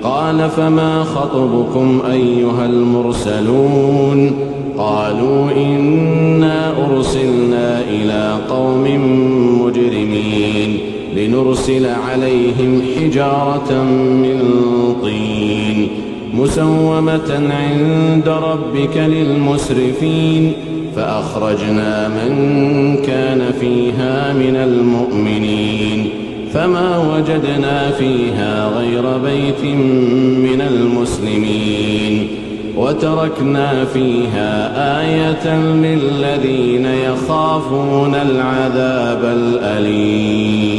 قال فما خطبكم أيها المرسلون قالوا إنا أرسلنا إلى قوم مجرمين لنرسل عليهم حجارة من طين مسومة عند ربك للمسرفين فأخرجنا من كان فيها من المؤمنين فما وجدنا فيها غير بيت من المسلمين وتركنا فيها آية للذين يخافون العذاب الأليم.